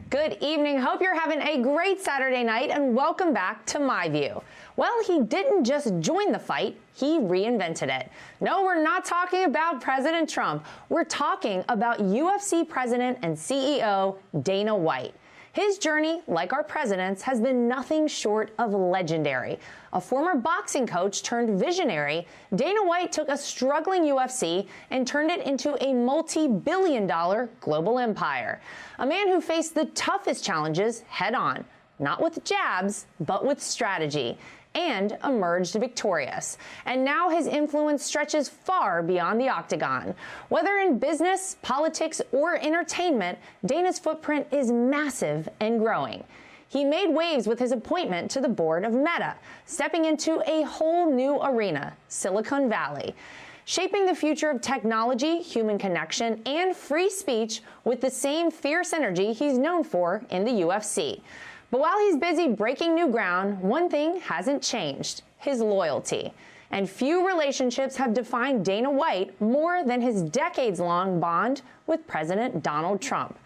Good evening. Hope you're having a great Saturday night and welcome back to My View. Well, he didn't just join the fight, he reinvented it. No, we're not talking about President Trump. We're talking about UFC president and CEO Dana White. His journey, like our president's, has been nothing short of legendary. A former boxing coach turned visionary, Dana White took a struggling UFC and turned it into a multi-billion-dollar global empire. A man who faced the toughest challenges head-on, not with jabs, but with strategy, and emerged victorious. And now his influence stretches far beyond the octagon. Whether in business, politics, or entertainment, Dana's footprint is massive and growing. He made waves with his appointment to the board of Meta, stepping into a whole new arena, Silicon Valley, shaping the future of technology, human connection, and free speech with the same fierce energy he's known for in the UFC. But while he's busy breaking new ground, one thing hasn't changed: his loyalty. And few relationships have defined Dana White more than his decades-long bond with President Donald Trump.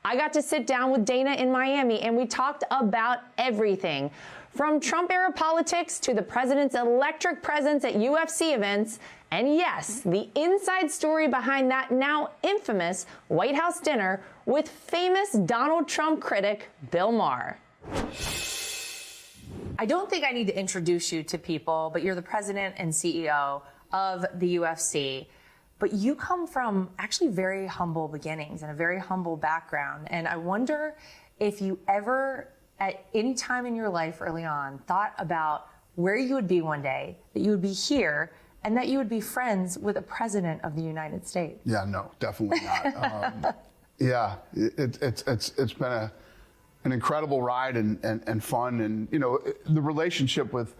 I got to sit down with Dana in Miami, and we talked about everything, from Trump-era politics to the president's electric presence at UFC events, and yes, the inside story behind that now infamous White House dinner with famous Donald Trump critic Bill Maher. I don't think I need to introduce you to people, but you're the president and CEO of the UFC. But you come from actually very humble beginnings and a very humble background. And I wonder if you ever, at any time in your life early on, thought about where you would be one day, that you would be here, and that you would be friends with a president of the United States. Yeah, no, definitely not. Yeah, it's been an incredible ride and fun, and the relationship with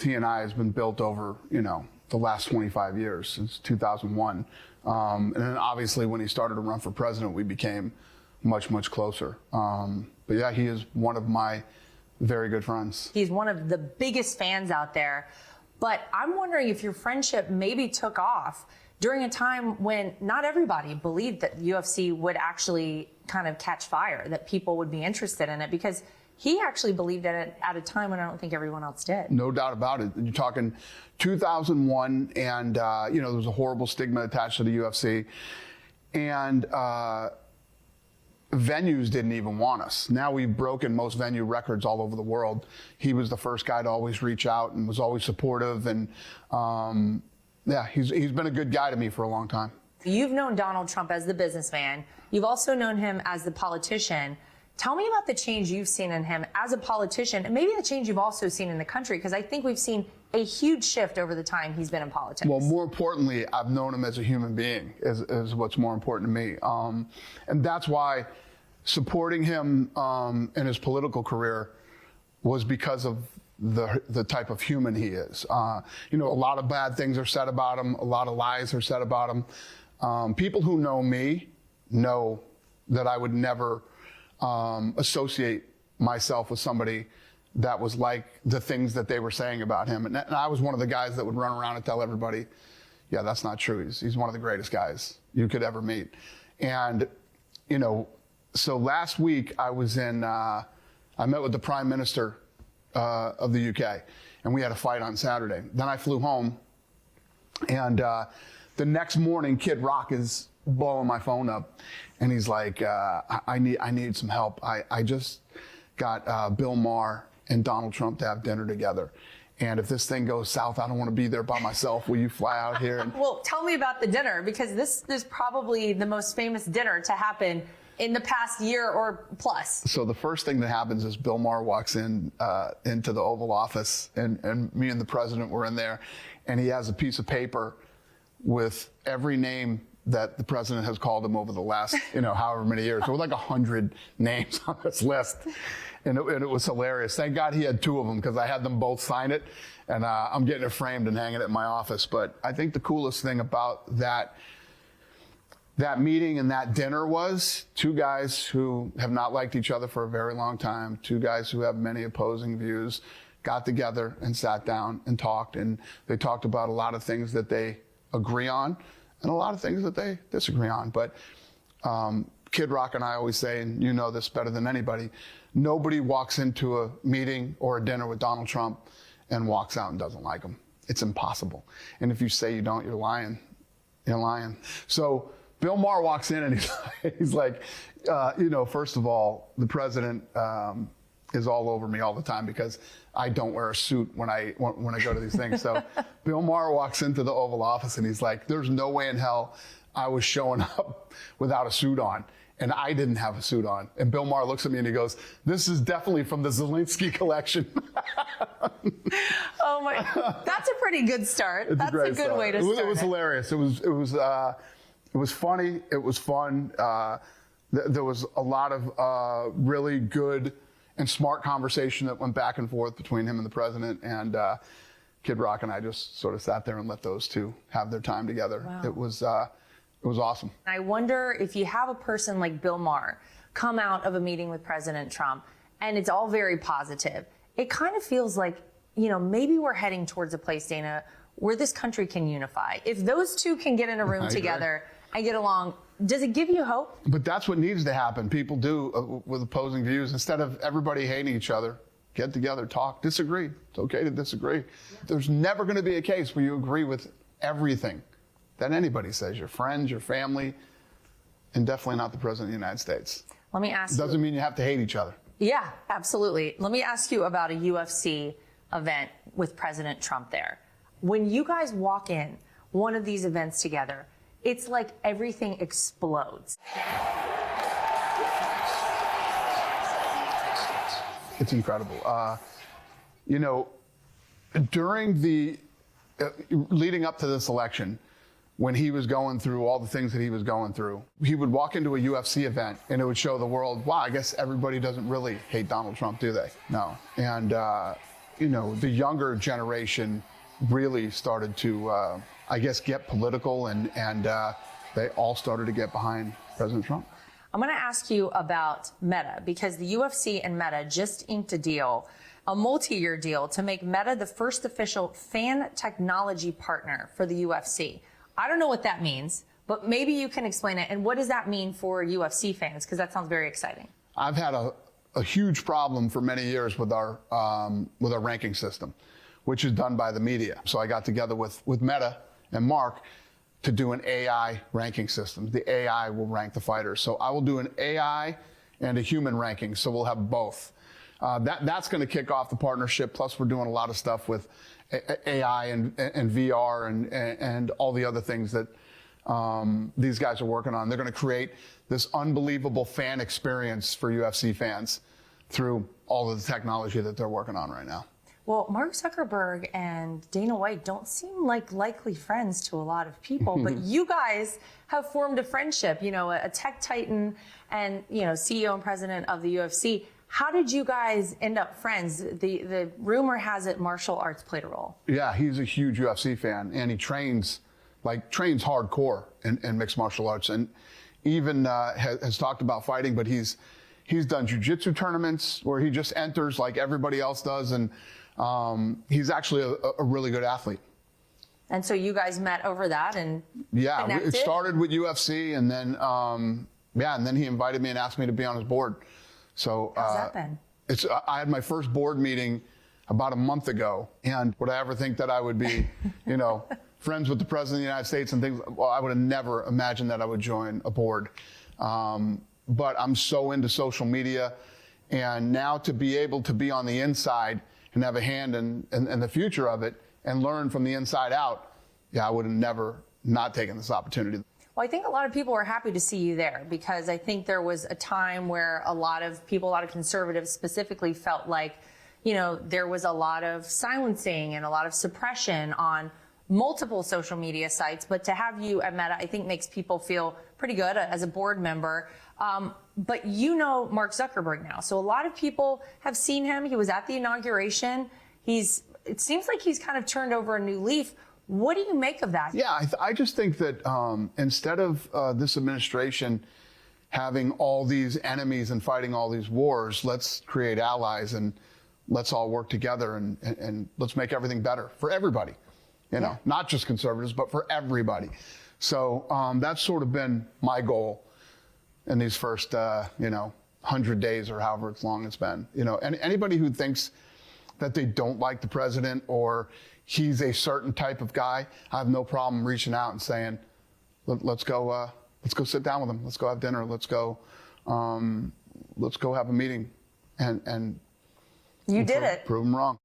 he and I has been built over the last 25 years, since 2001, and then obviously when he started to run for president, we became much closer. But yeah, he is one of my very good friends. He's one of the biggest fans out there. But I'm wondering if your friendship maybe took off during a time when not everybody believed that UFC would actually kind of catch fire, that people would be interested in it, because he actually believed in it at a time when I don't think everyone else did. No doubt about it. You're talking 2001, and there was a horrible stigma attached to the UFC, and venues didn't even want us. Now we've broken most venue records all over the world. He was the first guy to always reach out and was always supportive, and yeah, he's been a good guy to me for a long time. You've known Donald Trump as the businessman. You've also known him as the politician. Tell me about the change you've seen in him as a politician, and maybe the change you've also seen in the country, because I think we've seen a huge shift over the time he's been in politics. Well, more importantly, I've known him as a human being is what's more important to me. And that's why supporting him in his political career was because of the type of human he is. A lot of bad things are said about him. A lot of lies are said about him. People who know me know that I would never associate myself with somebody that was like the things that they were saying about him. And I was one of the guys that would run around and tell everybody, yeah, that's not true. He's one of the greatest guys you could ever meet. And, so last week I was I met with the Prime Minister of the UK, and we had a fight on Saturday. Then I flew home, and the next morning Kid Rock is blowing my phone up, and he's like, I need some help. I just got Bill Maher and Donald Trump to have dinner together, and if this thing goes south, I don't want to be there by myself. Will you fly out here? And well, tell me about the dinner, because this is probably the most famous dinner to happen in the past year or plus. So the first thing that happens is Bill Maher walks in into the Oval Office, and me and the president were in there, and he has a piece of paper with every name that the president has called him over the last, however many years. There were like 100 names on this list, and it was hilarious. Thank God he had two of them, because I had them both sign it, and I'm getting it framed and hanging it in my office. But I think the coolest thing about that meeting and that dinner was two guys who have not liked each other for a very long time, two guys who have many opposing views, got together and sat down and talked, and they talked about a lot of things that they agree on and a lot of things that they disagree on. But Kid Rock and I always say, and you know this better than anybody, nobody walks into a meeting or a dinner with Donald Trump and walks out and doesn't like him. It's impossible. And if you say you don't, you're lying. You're lying. So Bill Maher walks in and he's like, first of all, the president is all over me all the time because I don't wear a suit when I go to these things. So Bill Maher walks into the Oval Office and he's like, there's no way in hell I was showing up without a suit on. And I didn't have a suit on. And Bill Maher looks at me and he goes, this is definitely from the Zelensky collection. Oh my, that's a pretty good start. That's a good start. way to start. It was hilarious. It was funny. It was fun. There was a lot of really good and smart conversation that went back and forth between him and the president. And Kid Rock and I just sort of sat there and let those two have their time together. Wow. It was awesome. I wonder if you have a person like Bill Maher come out of a meeting with President Trump and it's all very positive. It kind of feels like, maybe we're heading towards a place, Dana, where this country can unify. If those two can get in a room together and get along, does it give you hope? But that's what needs to happen. People do with opposing views. Instead of everybody hating each other, get together, talk, disagree. It's okay to disagree. Yeah. There's never going to be a case where you agree with everything that anybody says, your friends, your family, and definitely not the President of the United States. Let me ask you. Doesn't mean you have to hate each other. Yeah, absolutely. Let me ask you about a UFC event with President Trump there. When you guys walk in one of these events together, it's like everything explodes. It's incredible. During the leading up to this election, when he was going through all the things that he was going through, he would walk into a UFC event and it would show the world, wow, I guess everybody doesn't really hate Donald Trump, do they? No. And, the younger generation really started to, get political and they all started to get behind President Trump. I'm going to ask you about Meta because the UFC and Meta just inked a deal, a multi-year deal to make Meta the first official fan technology partner for the UFC. I don't know what that means, but maybe you can explain it. And what does that mean for UFC fans? Because that sounds very exciting. I've had a huge problem for many years with our ranking system, which is done by the media. So I got together with Meta and Mark to do an AI ranking system. The AI will rank the fighters. So I will do an AI and a human ranking. So we'll have both. That's going to kick off the partnership. Plus, we're doing a lot of stuff with AI and VR and all the other things that these guys are working on. They're going to create this unbelievable fan experience for UFC fans through all of the technology that they're working on right now. Well, Mark Zuckerberg and Dana White don't seem like likely friends to a lot of people, but you guys have formed a friendship, a tech titan and, CEO and president of the UFC. How did you guys end up friends? The rumor has it martial arts played a role. Yeah, he's a huge UFC fan, and he trains hardcore in mixed martial arts, and even has talked about fighting. But he's done jiu-jitsu tournaments where he just enters like everybody else does, and he's actually a really good athlete. And so you guys met over that and connected? It started with UFC, and then and then he invited me and asked me to be on his board. So how's that been? I had my first board meeting about a month ago, and would I ever think that I would be, friends with the President of the United States and things? Well, I would have never imagined that I would join a board. But I'm so into social media, and now to be able to be on the inside and have a hand in the future of it and learn from the inside out, I would have never not taken this opportunity. Well, I think a lot of people are happy to see you there because I think there was a time where a lot of people, a lot of conservatives specifically felt like, there was a lot of silencing and a lot of suppression on multiple social media sites. But to have you at Meta, I think makes people feel pretty good as a board member. But Mark Zuckerberg now. So a lot of people have seen him. He was at the inauguration. It seems like he's kind of turned over a new leaf. What do you make of that? Yeah, I just think that instead of this administration having all these enemies and fighting all these wars, let's create allies and let's all work together and let's make everything better for everybody. Not just conservatives, but for everybody. So that's sort of been my goal. in these first, 100 days or however long it's been. And anybody who thinks that they don't like the president or he's a certain type of guy, I have no problem reaching out and saying, let's go sit down with him. Let's go have dinner. Let's go have a meeting and you did it. Prove him wrong.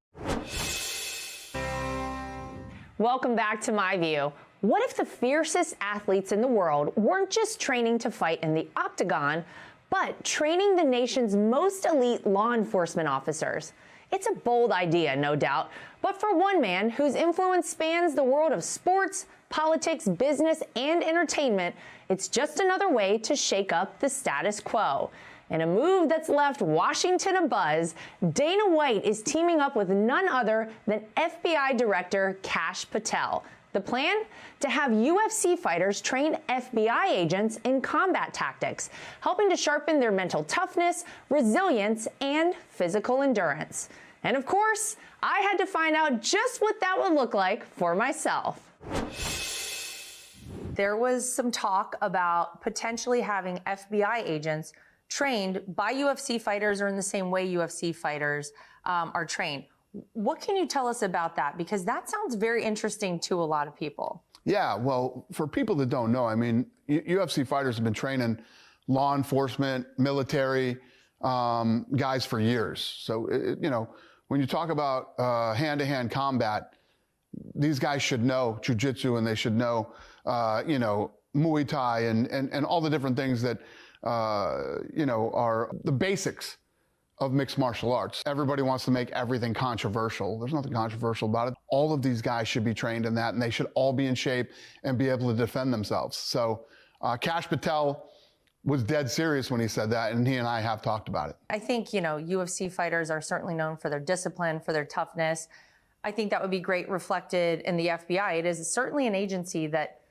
Welcome back to My View. What if the fiercest athletes in the world weren't just training to fight in the octagon, but training the nation's most elite law enforcement officers? It's a bold idea, no doubt, but for one man whose influence spans the world of sports, politics, business, and entertainment, it's just another way to shake up the status quo. In a move that's left Washington abuzz, Dana White is teaming up with none other than FBI Director Kash Patel. The plan? To have UFC fighters train FBI agents in combat tactics, helping to sharpen their mental toughness, resilience, and physical endurance. And of course, I had to find out just what that would look like for myself. There was some talk about potentially having FBI agents trained by UFC fighters or in the same way UFC fighters are trained. What can you tell us about that? Because that sounds very interesting to a lot of people. Yeah, well, for people that don't know, I mean, UFC fighters have been training law enforcement, military guys for years. So, when you talk about hand-to-hand combat, these guys should know jiu-jitsu and they should know, Muay Thai and all the different things that, are the basics of mixed martial arts. Everybody wants to make everything controversial. There's nothing controversial about it. All of these guys should be trained in that, and they should all be in shape and be able to defend themselves. So Kash Patel was dead serious when he said that, and he and I have talked about it. I think, UFC fighters are certainly known for their discipline, for their toughness. I think that would be great reflected in the FBI. It is certainly an agency that,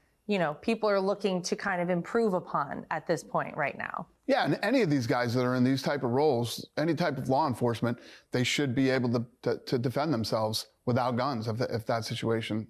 people are looking to kind of improve upon at this point right now. Yeah, and any of these guys that are in these type of roles, any type of law enforcement, they should be able to defend themselves without guns if that situation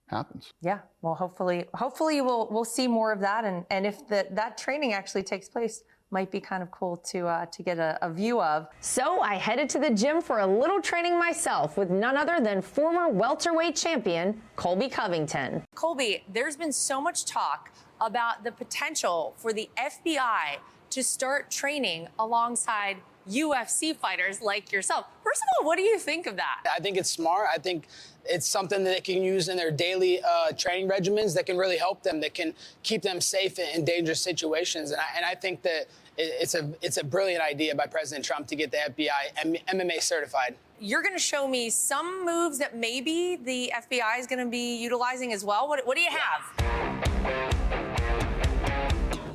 happens. Yeah, well, hopefully we'll see more of that, and if that training actually takes place, might be kind of cool to get a view of. So I headed to the gym for a little training myself with none other than former welterweight champion Colby Covington. Colby, there's been so much talk about the potential for the FBI to start training alongside UFC fighters like yourself. First of all, what do you think of that? I think it's smart. I think it's something that they can use in their daily training regimens that can really help them, that can keep them safe in dangerous situations. And I think that it's a brilliant idea by President Trump to get the FBI MMA certified. You're going to show me some moves that maybe the FBI is going to be utilizing as well. What do you have?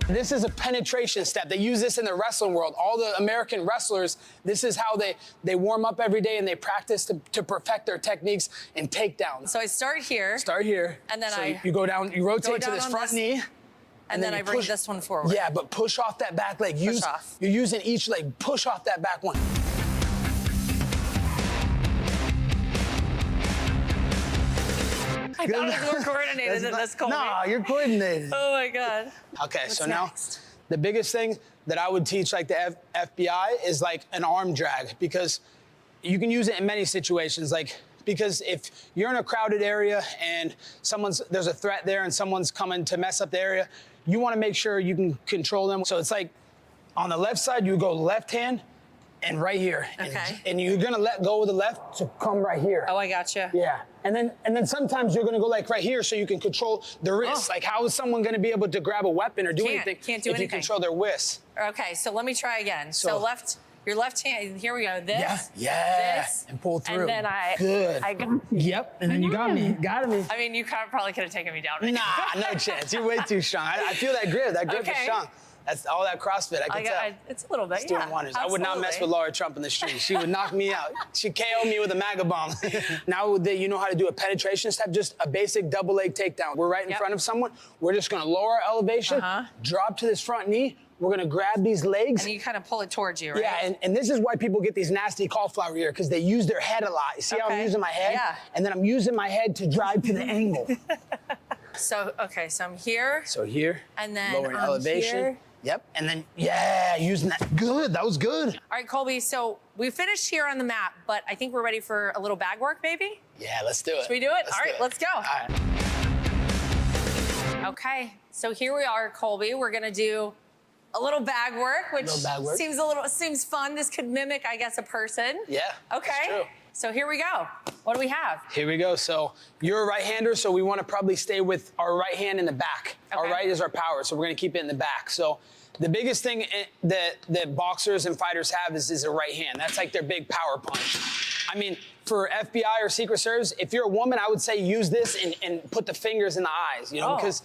This is a penetration step. They use this in the wrestling world. All the American wrestlers, this is how they warm up every day and they practice to perfect their techniques and takedowns. So I start here. Start here. And then so you go down, you rotate to this front knee. And then I bring this one forward. Yeah, but push off that back leg. Push off. You're using each leg. Push off that back one. I thought I was more coordinated than this, Colby. Nah, you're coordinated. Oh, my God. Okay, What's so next? now the biggest thing that I would teach like the FBI is like an arm drag, because you can use it in many situations. Because if you're in a crowded area and there's a threat there and someone's coming to mess up the area, you want to make sure you can control them. So it's like on the left side, you go left hand and right here. Okay. And you're going to let go of the left to come right here. Oh, I gotcha. Yeah. And then sometimes you're going to go like right here so you can control the wrist. Like, how is someone going to be able to grab a weapon or do anything Can't do if anything. you control their wrist? Okay, so let me try again. So your left hand, here we go. This. Yeah. This. And pull through. And then Good. I got you. Yep. And then you got me. Got me. I mean, you probably could have taken me down. Right Nah, no chance. You're way too strong. I feel that grip. That grip is strong. That's all that CrossFit. I can tell. It's a little bit, It's doing wonders. Absolutely. I would not mess with Lara Trump in the street. She would knock me out. She'd KO me with a MAGA bomb. Now that you know how to do a penetration step, just a basic double leg takedown. We're right in front of someone. We're just going to lower our elevation, drop to this front knee. We're going to grab these legs. And you kind of pull it towards you, right? Yeah, and this is why people get these nasty cauliflower ear, because they use their head a lot. You see how I'm using my head? Yeah. And then I'm using my head to drive to the angle. So I'm here. So here. And then lowering I'm elevation. here. Yep. And then, yeah, using that. Good. That was good. All right, Colby, so we finished here on the mat, but I think we're ready for a little bag work, maybe? Yeah, let's do it. Should we do it? All right, let's go. All right. Okay, so here we are, Colby. We're gonna do a little bag work, which seems fun. This could mimic, I guess, a person. Yeah. Okay. That's true. So here we go. What do we have? Here we go. So you're a right-hander, so we want to probably stay with our right hand in the back. Okay. Our right is our power, so we're going to keep it in the back. So the biggest thing that boxers and fighters have is a right hand. That's like their big power punch. I mean, for FBI or Secret Service, if you're a woman, I would say use this and put the fingers in the eyes, you know, because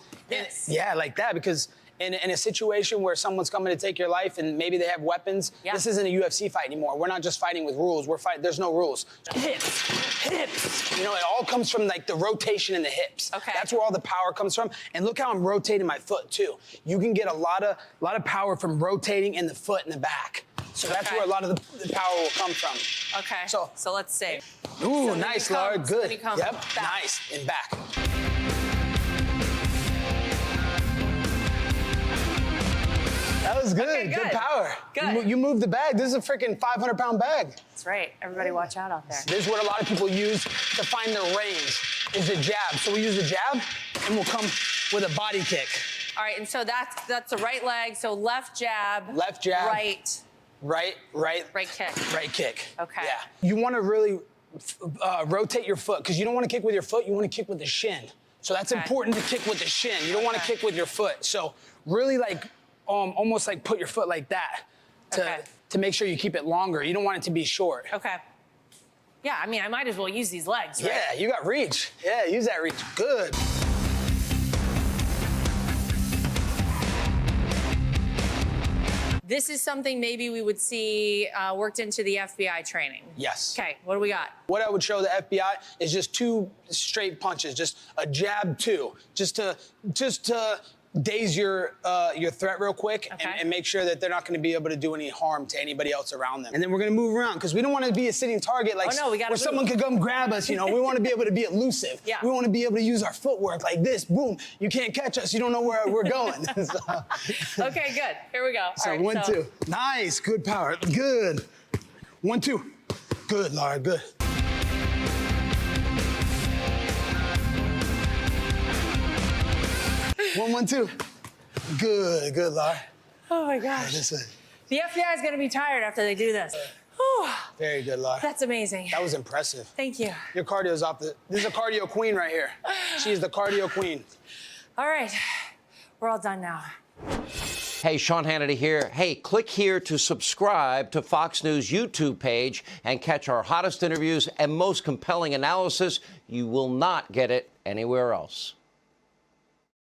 yeah, like that, because in a situation where someone's coming to take your life and maybe they have weapons, this isn't a UFC fight anymore. We're not just fighting with rules. There's no rules. Hips. You know, it all comes from like the rotation in the hips. Okay. That's where all the power comes from. And look how I'm rotating my foot too. You can get a lot of power from rotating in the foot in the back. So that's where a lot of the power will come from. Okay. So let's see. Ooh, so nice, Lara. Good. Yep. Back. Nice. And back. That was good. Okay, good. Good power. Good. You moved the bag. This is a freaking 500-pound bag. That's right. Everybody watch out there. This is what a lot of people use to find their range, is a jab. So we use a jab, and we'll come with a body kick. All right, and so that's the right leg. So left jab. Left jab. Right kick. Right kick. Okay. Yeah. You want to really rotate your foot, because you don't want to kick with your foot. You want to kick with the shin. So that's important to kick with the shin. You don't want to kick with your foot. So really like almost like put your foot like that to make sure you keep it longer. You don't want it to be short. Okay. Yeah, I mean, I might as well use these legs, right? Yeah, you got reach. Yeah, use that reach. Good. This is something maybe we would see worked into the FBI training. Yes. Okay, what do we got? What I would show the FBI is just 2 straight punches, just a jab, 2, just to daze your threat real quick and make sure that they're not going to be able to do any harm to anybody else around them. And then we're going to move around, because we don't want to be a sitting target like where someone could come grab us. You know, we want to be able to be elusive. Yeah. We want to be able to use our footwork like this. Boom! You can't catch us. You don't know where we're going. Okay, good. Here we go. So all right, 1, 2. Nice. Good power. Good. 1, 2. Good, Lara. Good. 1, 1, 2. Good, Lara. Oh my gosh. The FBI is going to be tired after they do this. Very good, Lara. That's amazing. That was impressive. Thank you. Your cardio's off the. This is a cardio queen right here. She's the cardio queen. All right, we're all done now. Hey, Sean Hannity here. Hey, click here to subscribe to Fox News YouTube page and catch our hottest interviews and most compelling analysis. You will not get it anywhere else.